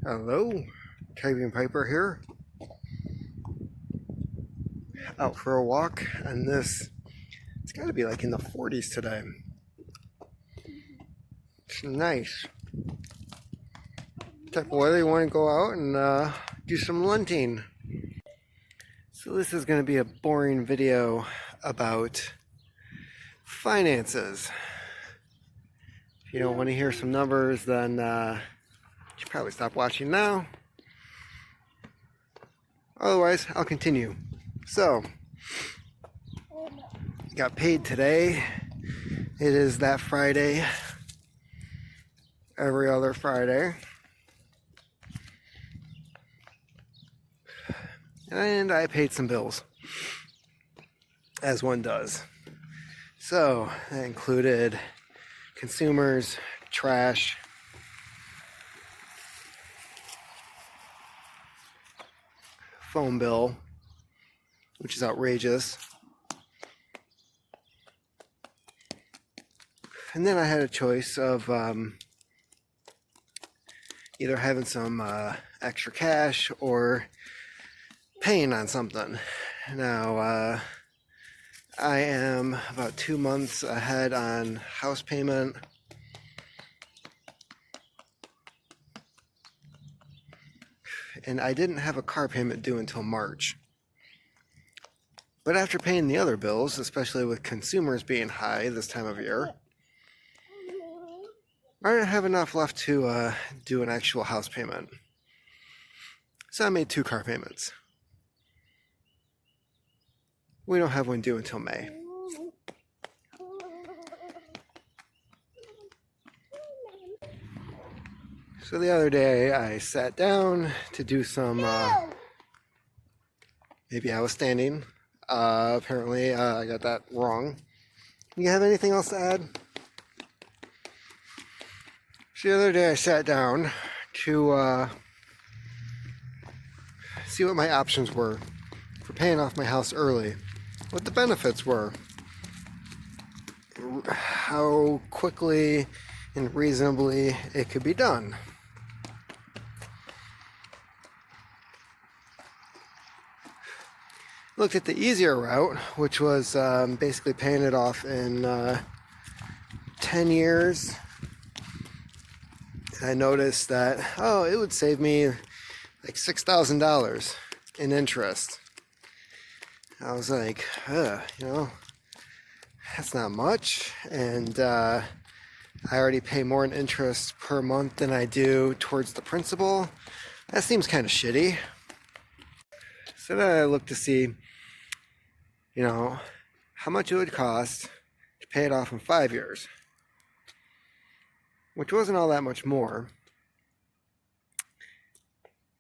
Hello, Typing Piper here, out for a walk, and it's got to be like in the 40s today. It's nice. Type of weather you want to go out and do some lunting. So this is going to be a boring video about finances. If you don't want to hear some numbers, then you should probably stop watching now. Otherwise, I'll continue. So, got paid today. It is that Friday, every other Friday. And I paid some bills, as one does. So, that included consumers, trash, phone bill, which is outrageous. And then I had a choice of either having some extra cash or paying on something. Now, I am about 2 months ahead on house payment. And I didn't have a car payment due until March. But after paying the other bills, especially with consumers being high this time of year, I didn't have enough left to do an actual house payment. So I made 2 car payments. We don't have one due until May. So the other day I sat down to do some, maybe I was standing. Apparently I got that wrong. You have anything else to add? So the other day I sat down to see what my options were for paying off my house early, what the benefits were, how quickly and reasonably it could be done. Looked at the easier route, which was basically paying it off in 10 years. I noticed that, it would save me like $6,000 in interest. I was like, that's not much. And I already pay more in interest per month than I do towards the principal. That seems kind of shitty. So then I looked to see, how much it would cost to pay it off in 5 years, which wasn't all that much more.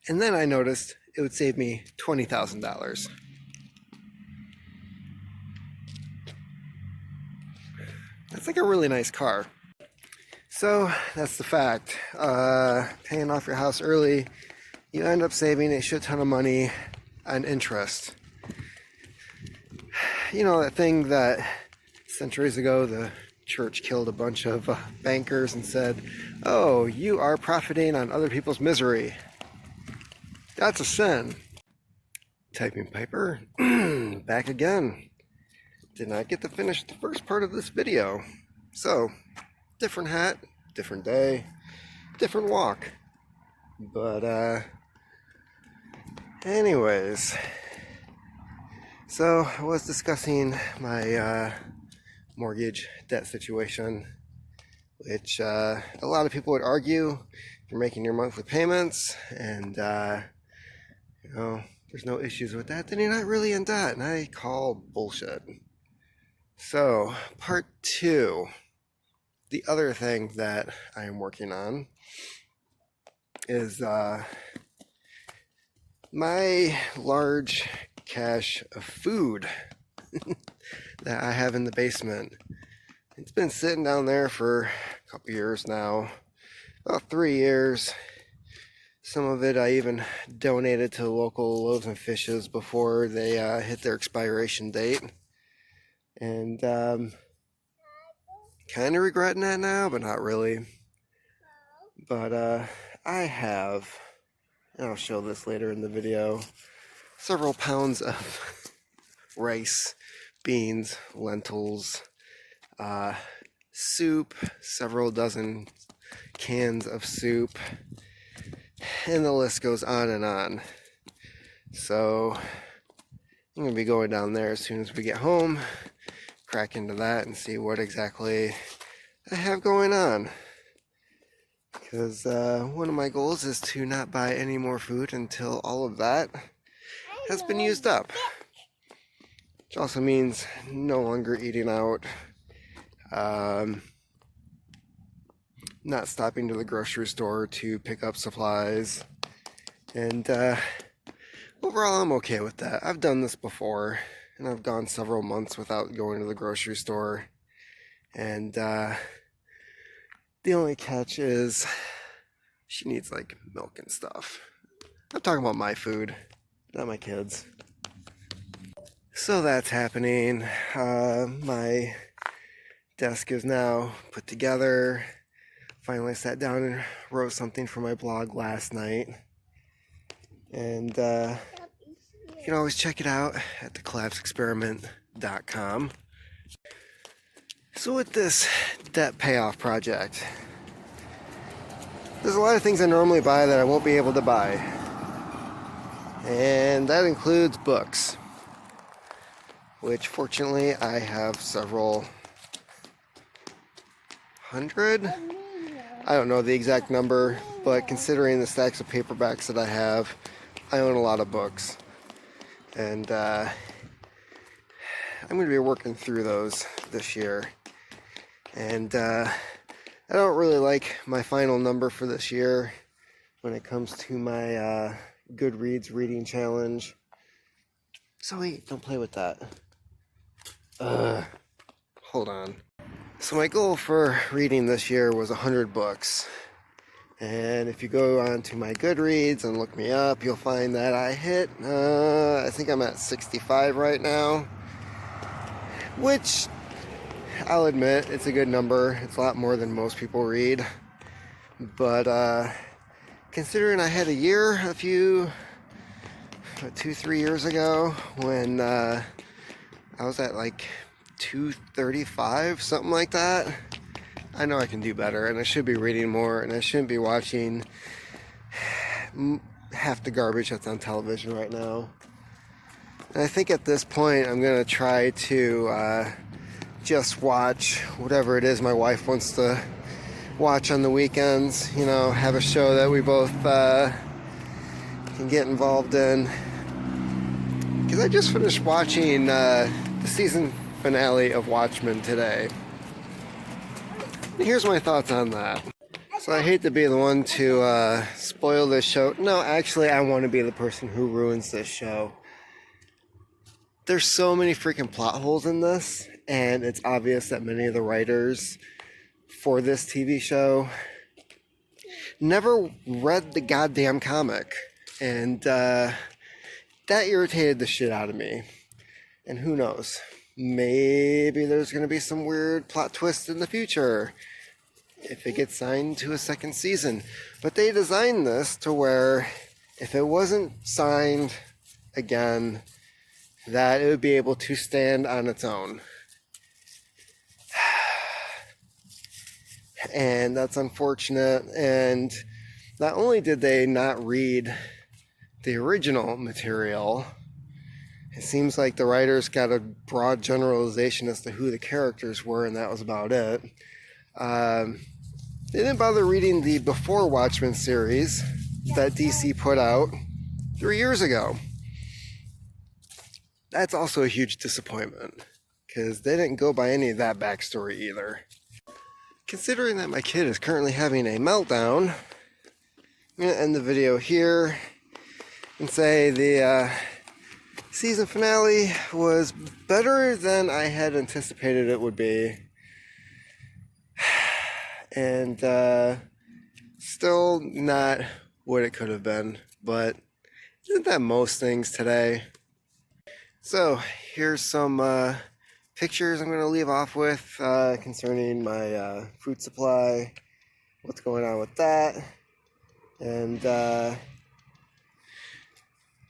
And then I noticed it would save me $20,000. That's like a really nice car. So that's the fact. Paying off your house early, you end up saving a shit ton of money on interest. That thing that centuries ago the church killed a bunch of bankers and said, "Oh, you are profiting on other people's misery." That's a sin. Typing Piper, back again. Did not get to finish the first part of this video. So, different hat, different day, different walk. But, anyways. So, I was discussing my mortgage debt situation, which a lot of people would argue you're making your monthly payments and there's no issues with that, then you're not really in debt, and I call bullshit. So, part 2, the other thing that I am working on is my large cache of food that I have in the basement. It's been sitting down there for a couple years now, about 3 years. Some of it I even donated to local Loaves and Fishes before they hit their expiration date. And kind of regretting that now, but not really. But I have and I'll show this later in the video, several pounds of rice, beans, lentils, soup, several dozen cans of soup, and the list goes on and on. So I'm going to be going down there as soon as we get home, crack into that and see what exactly I have going on. Because one of my goals is to not buy any more food until all of that has been used up. Which also means no longer eating out, not stopping to the grocery store to pick up supplies, and overall I'm okay with that. I've done this before, and I've gone several months without going to the grocery store, and the only catch is she needs like milk and stuff. I'm talking about my food, not my kids. So that's happening. My desk is now put together. Finally sat down and wrote something for my blog last night. And you can always check it out at thecollapseexperiment.com. So with this debt payoff project, there's a lot of things I normally buy that I won't be able to buy. And that includes books, which fortunately I have several hundred. I don't know the exact number, but considering the stacks of paperbacks that I have, I own a lot of books. And I'm going to be working through those this year. And I don't really like my final number for this year when it comes to my Goodreads reading challenge. So wait, don't play with that. Hold on. So my goal for reading this year was 100 books. And if you go onto my Goodreads and look me up, you'll find that I hit, I think I'm at 65 right now. Which, I'll admit, it's a good number. It's a lot more than most people read. But considering I had a year, 2-3 years ago, when I was at like 235, something like that, I know I can do better, and I should be reading more, and I shouldn't be watching half the garbage that's on television right now. And I think at this point I'm going to try to just watch whatever it is my wife wants to watch on the weekends, you know, have a show that we both can get involved in. Because I just finished watching the season finale of Watchmen today. Here's my thoughts on that. So I hate to be the one to spoil this show. No, actually, I want to be the person who ruins this show. There's so many freaking plot holes in this, and it's obvious that many of the writers for this TV show never read the goddamn comic. And that irritated the shit out of me. And who knows? Maybe there's going to be some weird plot twist in the future if it gets signed to a second season. But they designed this to where if it wasn't signed again, that it would be able to stand on its own. And that's unfortunate. And not only did they not read the original material, it seems like the writers got a broad generalization as to who the characters were, and that was about it. They didn't bother reading the Before Watchmen series that DC put out 3 years ago. That's also a huge disappointment, because they didn't go by any of that backstory either. Considering that my kid is currently having a meltdown, I'm going to end the video here and say the season finale was better than I had anticipated it would be. And still not what it could have been, but isn't that most things today? So here's some pictures I'm going to leave off with concerning my food supply, what's going on with that, and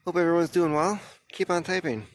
Hope everyone's doing well. Keep on typing.